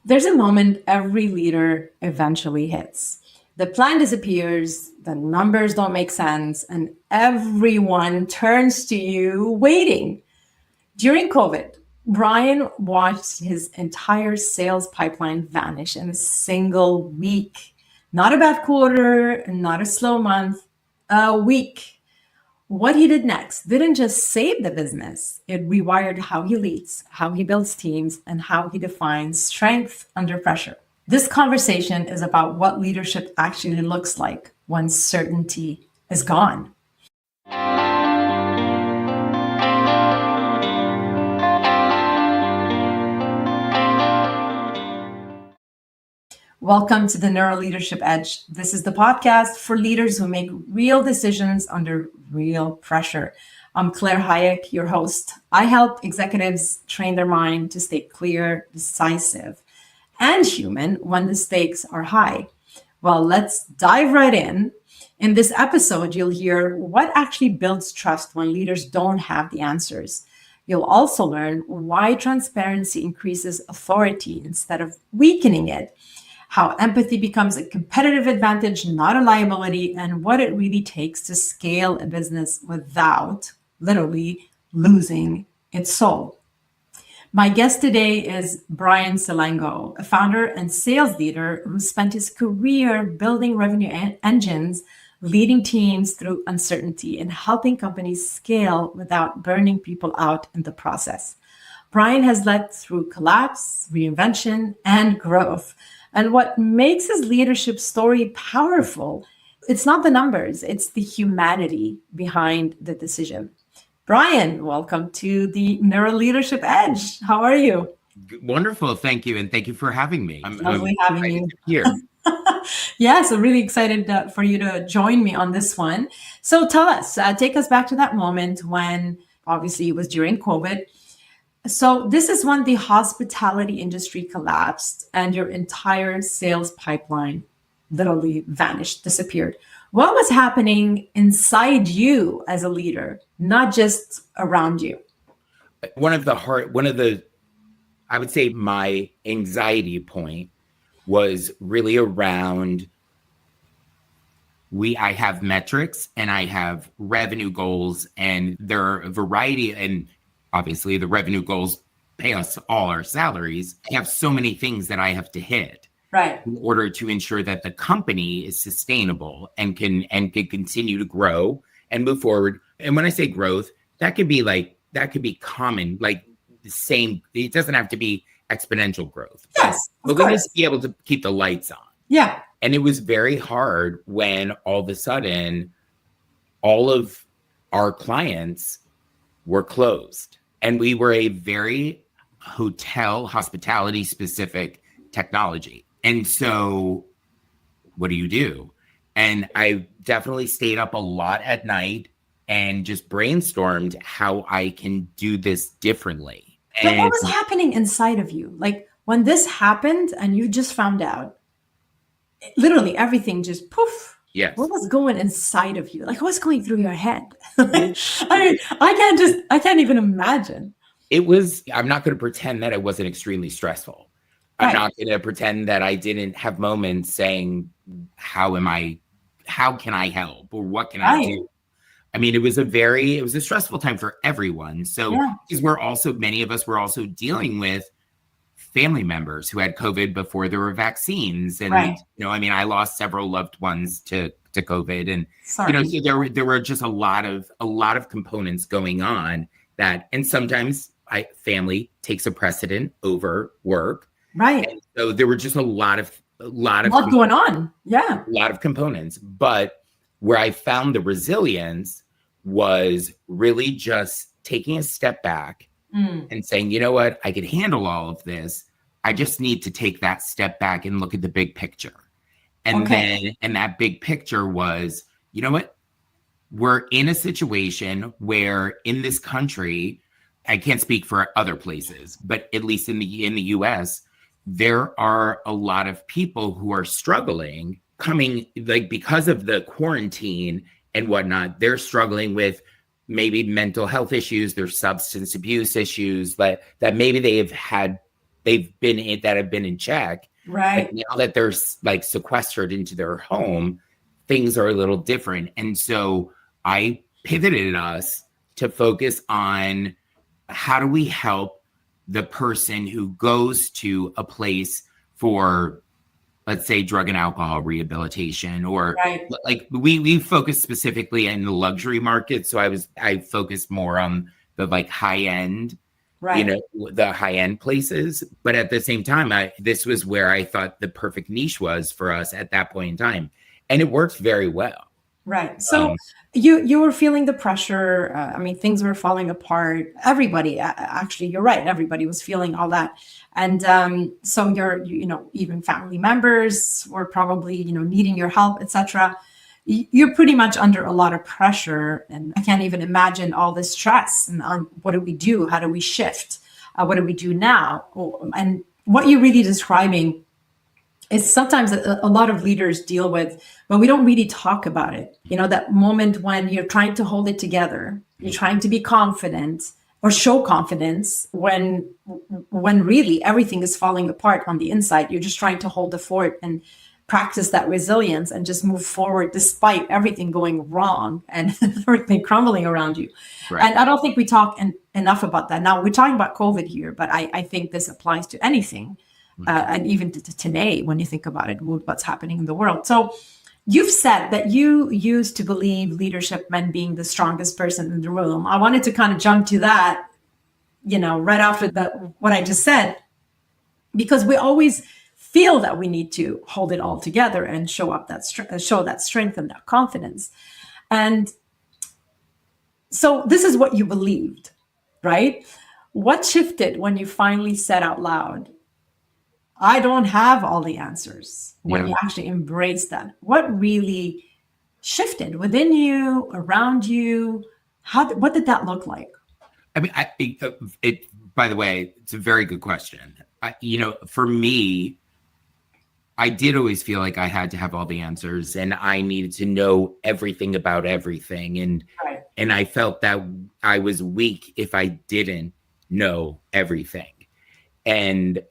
There's a moment every leader eventually hits. The plan disappears, the numbers don't make sense, and everyone turns to you waiting. During COVID, Brian watched his entire sales pipeline vanish in a single week. Not a bad quarter, not a slow month, a week. What he did next didn't just save the business, it rewired how he leads, how he builds teams, and how he defines strength under pressure. This conversation is about what leadership actually looks like when certainty is gone. Welcome to the Neuro Leadership Edge. This is the podcast for leaders who make real decisions under real pressure. I'm Claire Hayek, your host. I help executives train their mind to stay clear, decisive, and human when the stakes are high. Well, let's dive right in. In this episode, you'll hear what actually builds trust when leaders don't have the answers. You'll also learn why transparency increases authority instead of weakening it, how empathy becomes a competitive advantage, not a liability, and what it really takes to scale a business without literally losing its soul. My guest today is Brian Silengo, a founder and sales leader who spent his career building revenue engines, leading teams through uncertainty, and helping companies scale without burning people out in the process. Brian has led through collapse, reinvention, and growth. And what makes his leadership story powerful, it's not the numbers, it's the humanity behind the decision. Brian, welcome to the Neuro Leadership Edge. How are you? Wonderful. Thank you. And thank you for having me. I'm lovely having you here. Yeah, so really excited for you to join me on this one. So tell us, take us back to that moment when obviously it was during COVID. So this is when the hospitality industry collapsed and your entire sales pipeline literally vanished, disappeared. What was happening inside you as a leader, not just around you? I would say my anxiety point was really around I have metrics and I have revenue goals, and there are a variety, and obviously the revenue goals pay us all our salaries. I have so many things that I have to hit, right, in order to ensure that the company is sustainable and can continue to grow and move forward. And when I say growth, that could be common, like the same. It doesn't have to be exponential growth. Yes, but we need to be able to keep the lights on. Yeah. And it was very hard when all of a sudden all of our clients were closed. And we were a very hospitality specific technology. And so what do you do? And I definitely stayed up a lot at night and just brainstormed how I can do this differently. But what was happening inside of you? Like when this happened and you just found out, literally everything just poof. Yes. What was going inside of you? Like what's going through your head? I can't even imagine. I'm not going to pretend that it wasn't extremely stressful. Right. I'm not going to pretend that I didn't have moments saying, how can I help? Or what can I do? I mean, it was a stressful time for everyone. So, because many of us were also dealing with family members who had COVID before there were vaccines. And, I lost several loved ones to COVID. And, there were just a lot of components going on and sometimes family takes a precedent over work. Right. And so there were just a lot of going on. Yeah. A lot of components. But where I found the resilience was really just taking a step back and saying, you know what, I could handle all of this. I just need to take that step back and look at the big picture. And that big picture was, you know what, we're in a situation where in this country, I can't speak for other places, but at least in the US, there are a lot of people who are struggling because of the quarantine and whatnot. They're struggling with maybe mental health issues, there's substance abuse issues that maybe they that have been in check. Right. But now that they're like sequestered into their home, things are a little different. And so I pivoted us to focus on how do we help the person who goes to a place for, let's say, drug and alcohol rehabilitation, or Right. like we focus specifically in the luxury market. So I focused more on the like high end, Right. the high end places. But at the same time, this was where I thought the perfect niche was for us at that point in time. And it worked very well. Right. So you were feeling the pressure. I mean, things were falling apart. Everybody, actually, you're right. Everybody was feeling all that. And so even family members were probably, needing your help, etc. You're pretty much under a lot of pressure. And I can't even imagine all this stress. And what do we do? How do we shift? What do we do now? And what you're really describing is sometimes a lot of leaders deal with, but we don't really talk about it. That moment when you're trying to hold it together, you're trying to be confident or show confidence when really everything is falling apart on the inside. You're just trying to hold the fort and practice that resilience and just move forward despite everything going wrong and everything crumbling around you. Right. And I don't think we talk enough about that. Now, we're talking about COVID here, but I think this applies to anything. And even to today, when you think about it, what's happening in the world. So you've said that you used to believe leadership meant being the strongest person in the room. I wanted to kind of jump to that, right after what I just said, because we always feel that we need to hold it all together and show that strength and that confidence. And so this is what you believed, right? What shifted when you finally said out loud, I don't have all the answers, when you actually embrace that? What really shifted within you, around you? What did that look like? I mean, by the way, it's a very good question. For me, I did always feel like I had to have all the answers and I needed to know everything about everything. And I felt that I was weak if I didn't know everything. And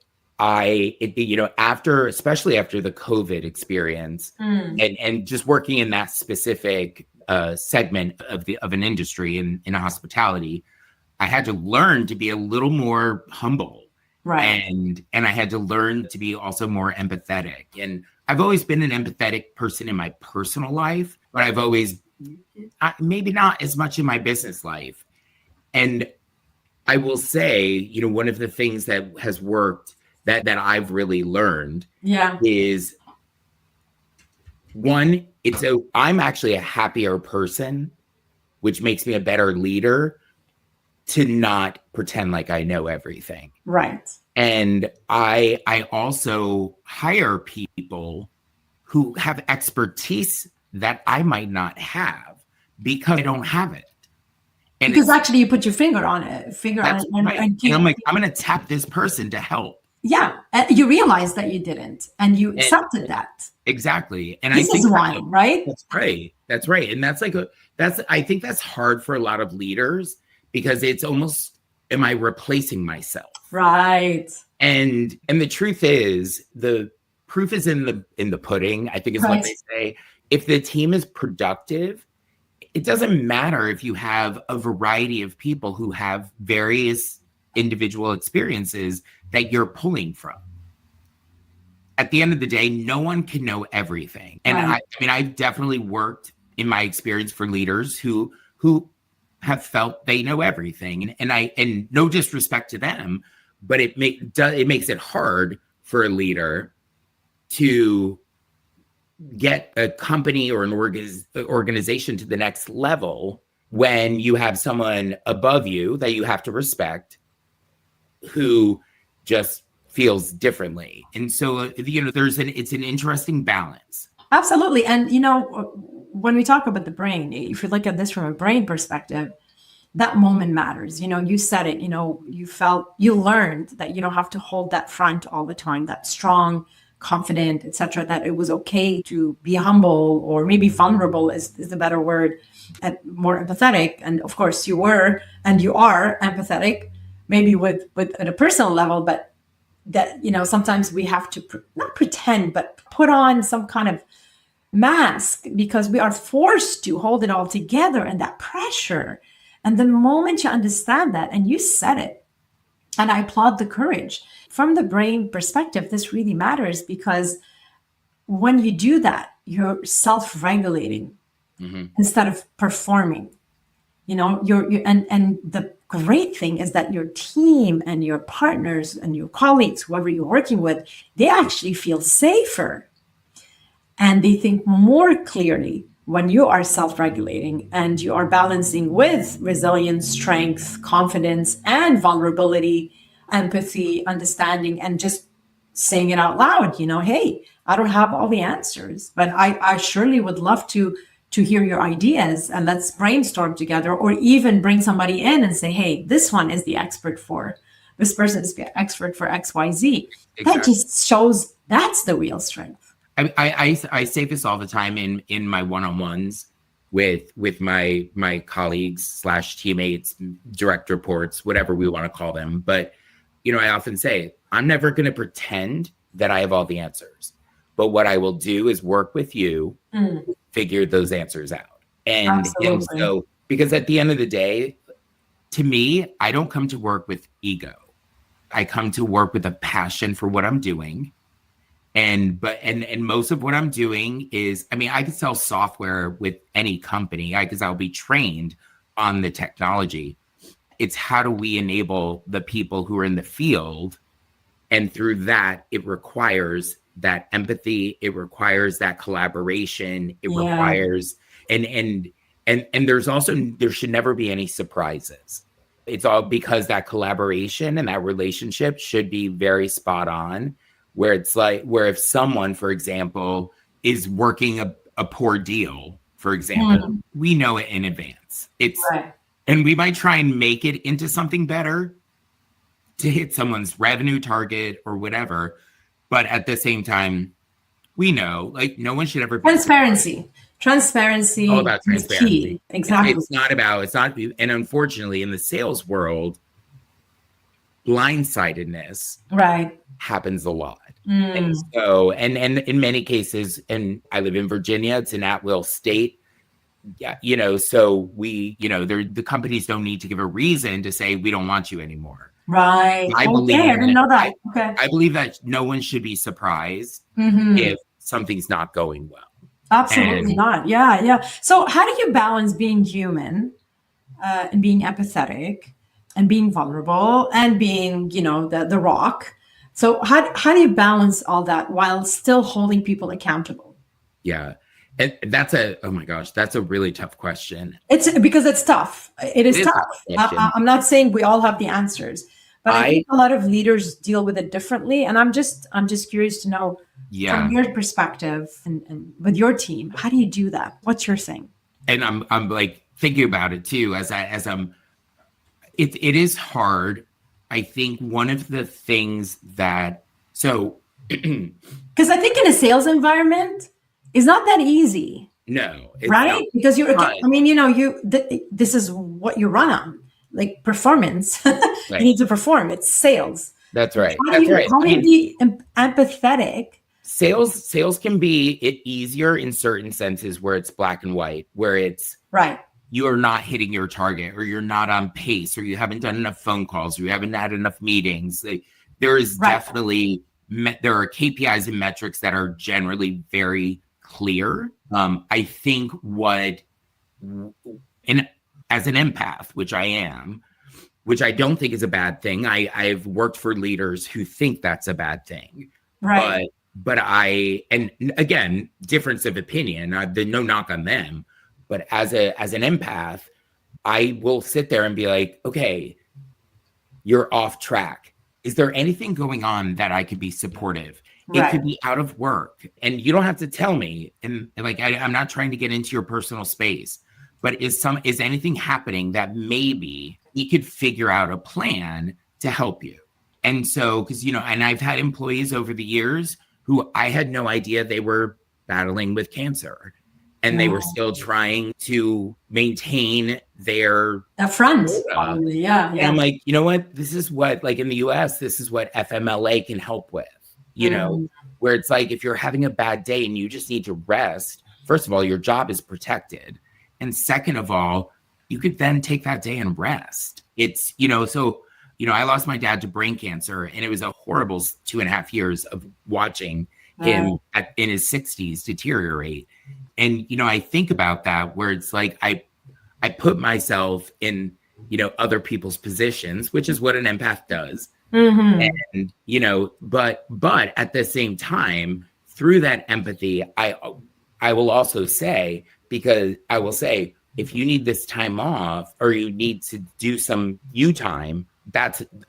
especially after the COVID experience and just working in that specific segment of an industry in hospitality, I had to learn to be a little more humble. Right. And I had to learn to be also more empathetic. And I've always been an empathetic person in my personal life, but I've always, maybe not as much in my business life. And I will say, one of the things that has worked that I've really learned is one, I'm actually a happier person, which makes me a better leader, to not pretend like I know everything. Right. And I also hire people who have expertise that I might not have because I don't have it. And because actually you put your finger on it. And I'm like, I'm going to tap this person to help. Yeah. You realize that you didn't, and you accepted that. Exactly. And this is why, right? That's right. That's right. And I think that's hard for a lot of leaders because it's almost, am I replacing myself? Right. And the truth is, the proof is in the pudding, I think is what they say. If the team is productive, it doesn't matter if you have a variety of people who have various individual experiences that you're pulling from. At the end of the day, no one can know everything. And I mean, I've definitely worked in my experience for leaders who have felt they know everything. And no disrespect to them, but it makes it hard for a leader to get a company or an organization to the next level when you have someone above you that you have to respect who just feels differently. And so, it's an interesting balance. Absolutely. And, when we talk about the brain, if you look at this from a brain perspective, that moment matters. You said it, you learned that you don't have to hold that front all the time, that strong, confident, etc., that it was okay to be humble, or maybe vulnerable is the better word, and more empathetic. And of course you were, and you are empathetic, maybe with at a personal level, but that, sometimes we have to not pretend, but put on some kind of mask because we are forced to hold it all together, and that pressure. And the moment you understand that, and you said it, and I applaud the courage from the brain perspective, this really matters because when you do that, you're self-regulating instead of performing. And the great thing is that your team and your partners and your colleagues, whoever you're working with, they actually feel safer and they think more clearly when you are self-regulating and you are balancing with resilience, strength, confidence, and vulnerability, empathy, understanding, and just saying it out loud, hey, I don't have all the answers, but I surely would love to hear your ideas, and let's brainstorm together, or even bring somebody in and say, hey, this one is the expert for, this person is the expert for XYZ. Exactly. That just shows that's the real strength. I say this all the time in my one-on-ones with my colleagues / teammates, direct reports, whatever we want to call them. But, I often say, I'm never going to pretend that I have all the answers. But what I will do is work with you, figure those answers out. And so, because at the end of the day, to me, I don't come to work with ego. I come to work with a passion for what I'm doing. And most of what I'm doing is, I could sell software with any company because I'll be trained on the technology. It's how do we enable the people who are in the field? And through that, it requires that empathy. It requires that collaboration. It requires, and there should never be any surprises. It's all because that collaboration and that relationship should be very spot on. Where it's like, where if someone, for example, is working a poor deal, for example, we know it in advance. And we might try and make it into something better to hit someone's revenue target or whatever. But at the same time, we know, no one should ever be transparency. All about transparency. Key. Exactly. It's not, and unfortunately in the sales world, blindsidedness happens a lot. And so, and in many cases, and I live in Virginia, it's an at-will state. So the companies don't need to give a reason to say we don't want you anymore. Right. I didn't know that. I believe that no one should be surprised if something's not going well. Absolutely not. Yeah. So how do you balance being human and being empathetic and being vulnerable and being, the rock? So how do you balance all that while still holding people accountable? Yeah. And that's that's a really tough question. It's because it's tough. It is tough. I'm not saying we all have the answers, but I think a lot of leaders deal with it differently. And I'm just curious to know from your perspective and with your team, how do you do that? What's your thing? And I'm thinking about it too, it is hard. I think one of the things that, because I think in a sales environment, it's not that easy. No. Right? Because this is what you run on, like performance. Right. You need to perform. It's sales. That's right. How do you be empathetic? Sales can be easier in certain senses where it's black and white, where it's you're not hitting your target, or you're not on pace, or you haven't done enough phone calls, or you haven't had enough meetings. There is definitely, there are KPIs and metrics that are generally very clear. I think as an empath, which I am, which I don't think is a bad thing. I've worked for leaders who think that's a bad thing. Right. But and again, difference of opinion, no knock on them. But as an empath, I will sit there and be like, okay, you're off track. Is there anything going on that I could be supportive? It could be out of work, and you don't have to tell me. And I'm not trying to get into your personal space, but is anything happening that maybe we could figure out a plan to help you? And so, because, and I've had employees over the years who I had no idea they were battling with cancer. and they were still trying to maintain their the front. Probably. Yeah. And I'm like, you know what? This is what, like in the US, this is what FMLA can help with, you know, where it's like, if you're having a bad day and you just need to rest, first of all, your job is protected. And second of all, you could then take that day and rest. It's, you know, so, you know, I lost my dad to brain cancer, and it was a horrible 2.5 years of watching him in his 60s deteriorate. And, you know, I think about that where it's like, I put myself in, you know, other people's positions, which is what an empath does. And, you know, but at the same time, through that empathy, I will also say, because I will say, if you need this time off or you need to do some you time,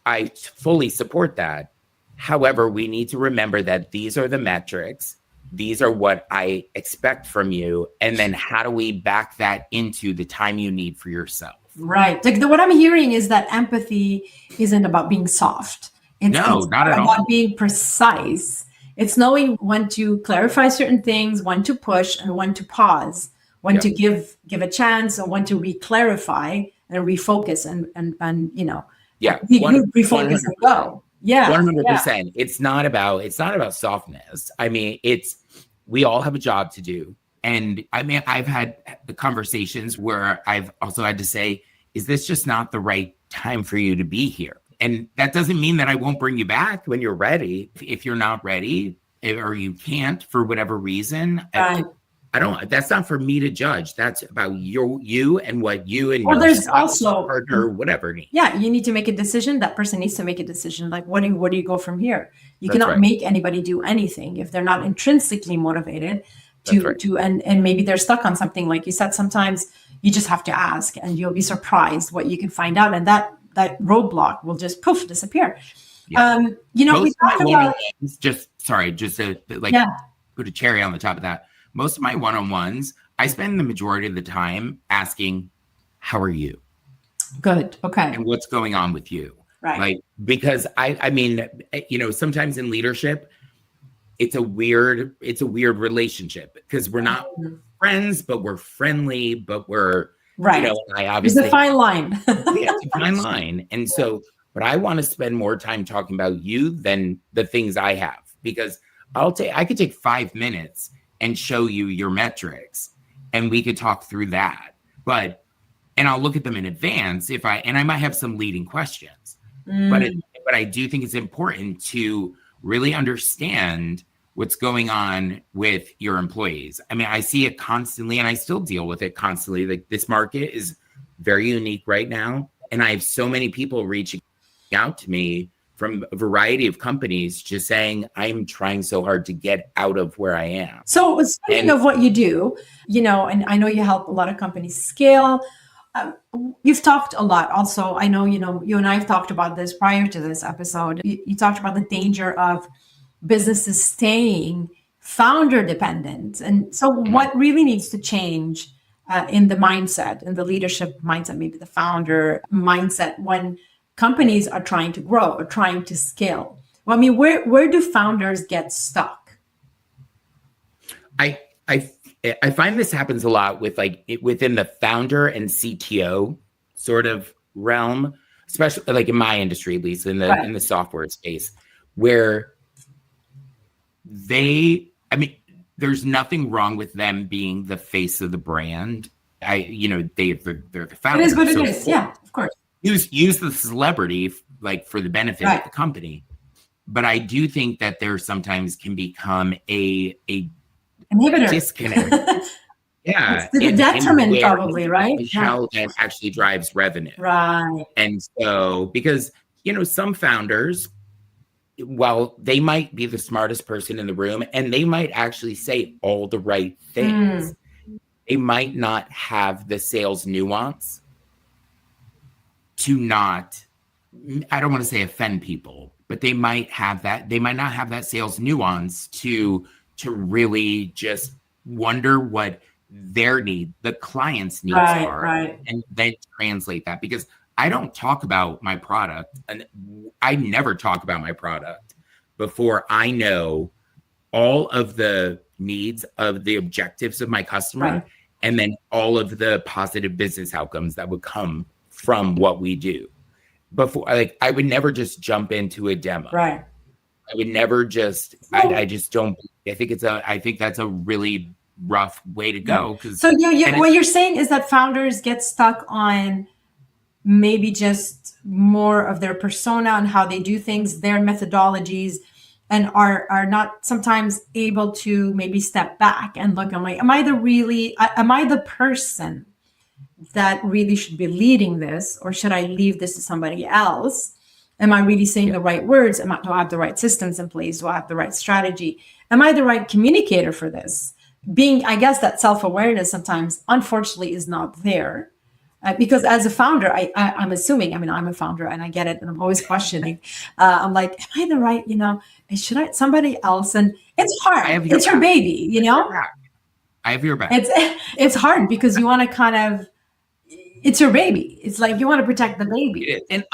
I fully support that. However, we need to remember that these are the metrics. These are what I expect from you. And then how do we back that into the time you need for yourself? Right. Like what I'm hearing is that empathy isn't about being soft. It's not at all. About being precise. It's knowing when to clarify certain things, when to push, and when to pause, when to give a chance, or when to re-clarify and refocus and you know, refocus and go. Yeah. 100%. Yeah. It's not about softness. I mean, we all have a job to do. And I mean, I've had the conversations where I've also had to say, is this just not the right time for you to be here? And that doesn't mean that I won't bring you back when you're ready. If you're not ready or you can't for whatever reason, that's not for me to judge. That's about you and what you and your there's also partner, whatever need. Yeah, you need to make a decision. That person needs to make a decision. Like, where do you go from here? You cannot make anybody do anything if they're not intrinsically motivated to and maybe they're stuck on something. Like you said, sometimes you just have to ask, and you'll be surprised what you can find out, and that roadblock will just disappear. Yeah. You know, we talked about put a cherry on the top of that. Most of my one-on-ones, I spend the majority of the time asking, how are you? Good. Okay. And what's going on with you? Right. Like, because I mean, you know, sometimes in leadership, it's a weird relationship because we're not friends, but we're friendly, but we're, you know, I obviously. It's a fine line. It's a fine line. And so, but I want to spend more time talking about you than the things I have, because I could take 5 minutes and show you your metrics, and we could talk through that. And I'll look at them in advance and I might have some leading questions, but I do think it's important to really understand what's going on with your employees. I mean, I see it constantly, and I still deal with it constantly. Like, this market is very unique right now, and I have so many people reaching out to me from a variety of companies just saying, I'm trying so hard to get out of where I am. So speaking of what you do, you know, and I know you help a lot of companies scale. You've talked a lot. Also, I know, you know, you and I have talked about this prior to this episode. You talked about the danger of businesses staying founder dependent. And so what really needs to change in the mindset, in the leadership mindset, maybe the founder mindset, when companies are trying to grow or trying to scale? Well, I mean, where do founders get stuck? I find this happens a lot with within the founder and CTO sort of realm, especially like in my industry, at least in the software space, where there's nothing wrong with them being the face of the brand. They're the founder. It is what it is. Yeah, of course. Use the celebrity like for the benefit of the company, but I do think that there sometimes can become a inhibitor disconnect. Yeah, it's the detriment, probably, right? How that actually drives revenue, right? And so, because some founders, while they might be the smartest person in the room, and they might actually say all the right things, they might not have the sales nuance to not, I don't want to say offend people, but they might not have that sales nuance to really just wonder what their need, the client's needs are, and then translate that. Because I don't talk about my product, and I never talk about my product before I know all of the needs of the objectives of my customer, Right. and then all of the positive business outcomes that would come from what we do. Before, like, I would never just jump into a demo. Right. I would never just, I just don't, I think that's a really rough way to go. So what you're saying is that founders get stuck on maybe just more of their persona and how they do things, their methodologies, and are not sometimes able to maybe step back and look. I'm like, am I the person that really should be leading this, or should I leave this to somebody else? Am I really saying the right words? Do I have the right systems in place? Do I have the right strategy? Am I the right communicator for this? I guess that self-awareness sometimes, unfortunately, is not there. Because as a founder, I'm assuming, I'm a founder and I get it. And I'm always questioning. I'm like, am I the right, should I, somebody else? And it's hard. It's your baby, I have your back. It's hard because you want to it's your baby. It's like you want to protect the baby. And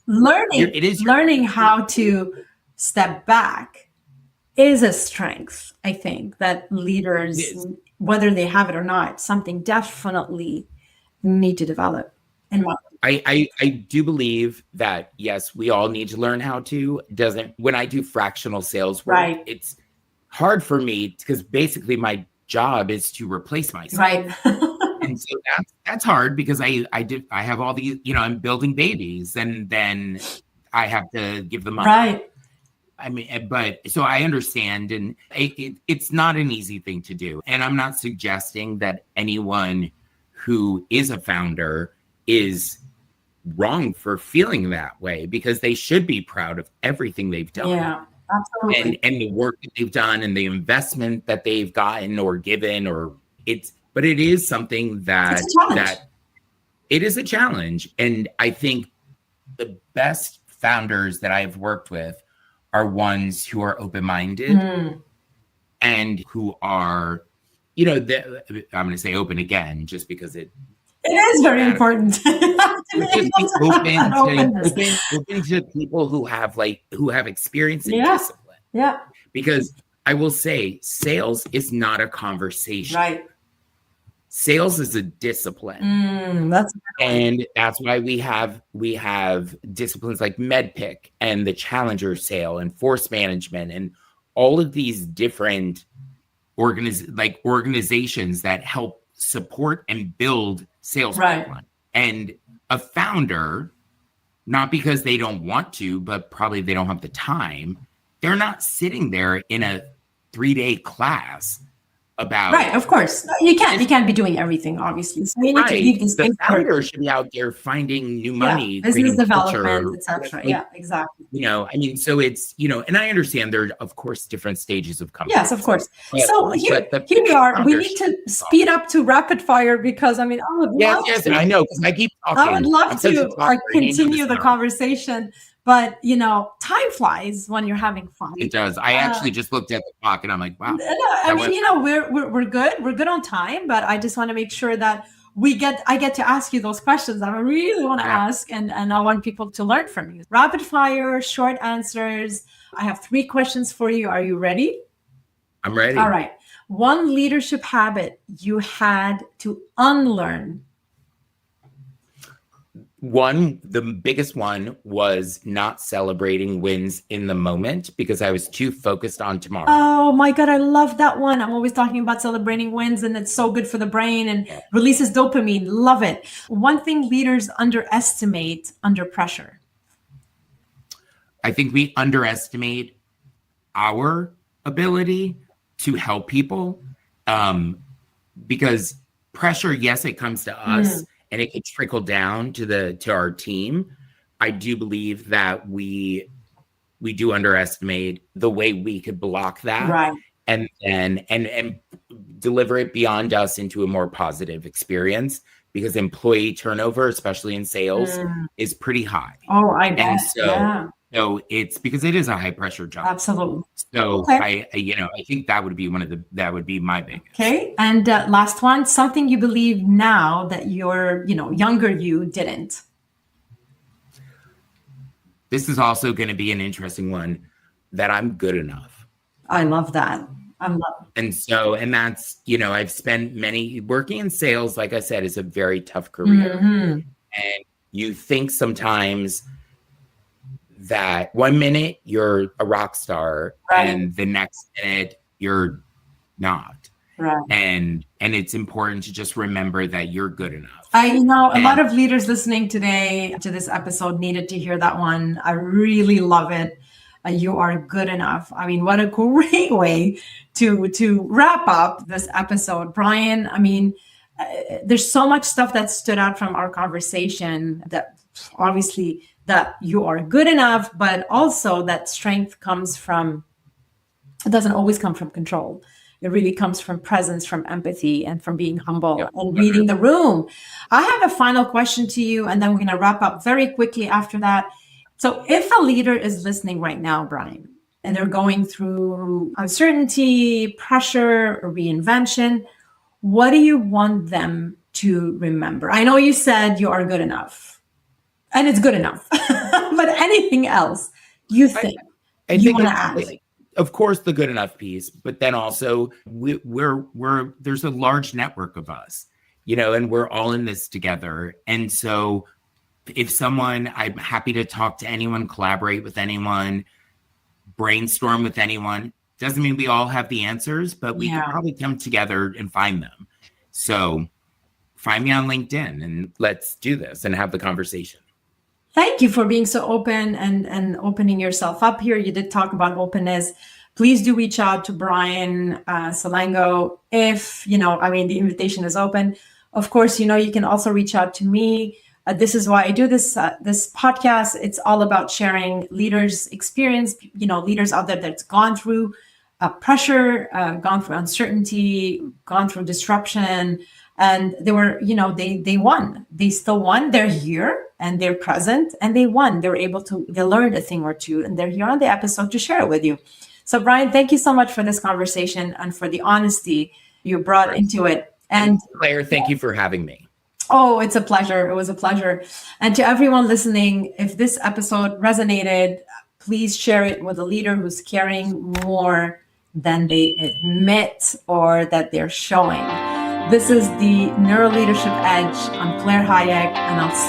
learning how to step back is a strength, I think, that leaders, whether they have it or not, something definitely need to develop. And I do believe that, yes, we all need to learn how to. When I do fractional sales work, right, it's hard for me because basically my job is to replace myself. Right. And so that's hard because I have all these, I'm building babies and then I have to give them up. Right. But so I understand, and it's not an easy thing to do. And I'm not suggesting that anyone who is a founder is wrong for feeling that way, because they should be proud of everything they've done. Yeah, absolutely. And the work that they've done and the investment that they've gotten or given, but it is something that it is a challenge. And I think the best founders that I've worked with are ones who are open-minded and who are, I'm going to say open again, just because it is very important. open to people who have experience and discipline. Yeah. Because I will say, sales is not a conversation. Right. Sales is a discipline. And that's why we have disciplines like MedPick and the Challenger sale and force management and all of these different organizations that help support and build sales pipeline. And a founder, not because they don't want to, but probably they don't have the time, they're not sitting there in a 3-day class about of course you can't be doing everything, obviously, so you need to leave these things. The founder should be out there finding new money, business development, etc. Exactly. So it's and I understand there are, of course, different stages of companies. Yes, of course. So here we are. We need to speed up to rapid fire because I would love to. I know, because I keep talking. I would love to continue the conversation. But, time flies when you're having fun. It does. I actually just looked at the clock and I'm like, wow. We're good. We're good on time, but I just want to make sure that I get to ask you those questions that I really want to ask. And I want people to learn from you. Rapid fire, short answers. I have 3 questions for you. Are you ready? I'm ready. All right. One leadership habit you had to unlearn. The biggest one was not celebrating wins in the moment because I was too focused on tomorrow. Oh my God, I love that one. I'm always talking about celebrating wins and it's so good for the brain and releases dopamine. Love it. One thing leaders underestimate under pressure. I think we underestimate our ability to help people because pressure, yes, it comes to us. And it could trickle down to our team. I do believe that we do underestimate the way we could block that, and deliver it beyond us into a more positive experience. Because employee turnover, especially in sales, is pretty high. Oh, I bet. And so it's because it is a high pressure job. Absolutely. So I think that would be my biggest. Okay. And last one, something you believe now that your, younger you didn't. This is also going to be an interesting one, that I'm good enough. I love that. I'm not. And that's, I've spent working in sales, like I said, is a very tough career. Mhm. And you think sometimes that 1 minute you're a rock star Right. and the next minute you're not. Right. And it's important to just remember that you're good enough. A lot of leaders listening today to this episode needed to hear that one. I really love it. You are good enough. I mean, what a great way to wrap up this episode, Brian. I mean, there's so much stuff that stood out from our conversation, that obviously that you are good enough, but also that strength it doesn't always come from control. It really comes from presence, from empathy, and from being humble and reading the room. I have a final question to you, and then we're going to wrap up very quickly after that. So if a leader is listening right now, Brian, and they're going through uncertainty, pressure, or reinvention, what do you want them to remember? I know you said you are good enough, and it's good enough, but anything else you think you want to add? Of course, the good enough piece, but then also there's a large network of us, and we're all in this together. And so I'm happy to talk to anyone, collaborate with anyone, brainstorm with anyone. Doesn't mean we all have the answers, but we can probably come together and find them. So find me on LinkedIn and let's do this and have the conversation. Thank you for being so open and opening yourself up here. You did talk about openness. Please do reach out to Brian Silengo if, the invitation is open. Of course, you can also reach out to me. This is why I do this podcast. It's all about sharing leaders' experience, leaders out there that's gone through pressure, gone through uncertainty, gone through disruption. And they were, they won. They still won. They're here and they're present and they won. They learned a thing or two, and they're here on the episode to share it with you. So Brian, thank you so much for this conversation and for the honesty you brought into it. And Claire, thank you for having me. Oh, it's a pleasure. It was a pleasure. And to everyone listening, if this episode resonated, please share it with a leader who's caring more than they admit or that they're showing. This is the Neuro Leadership Edge. I'm Claire Hayek, and I'll see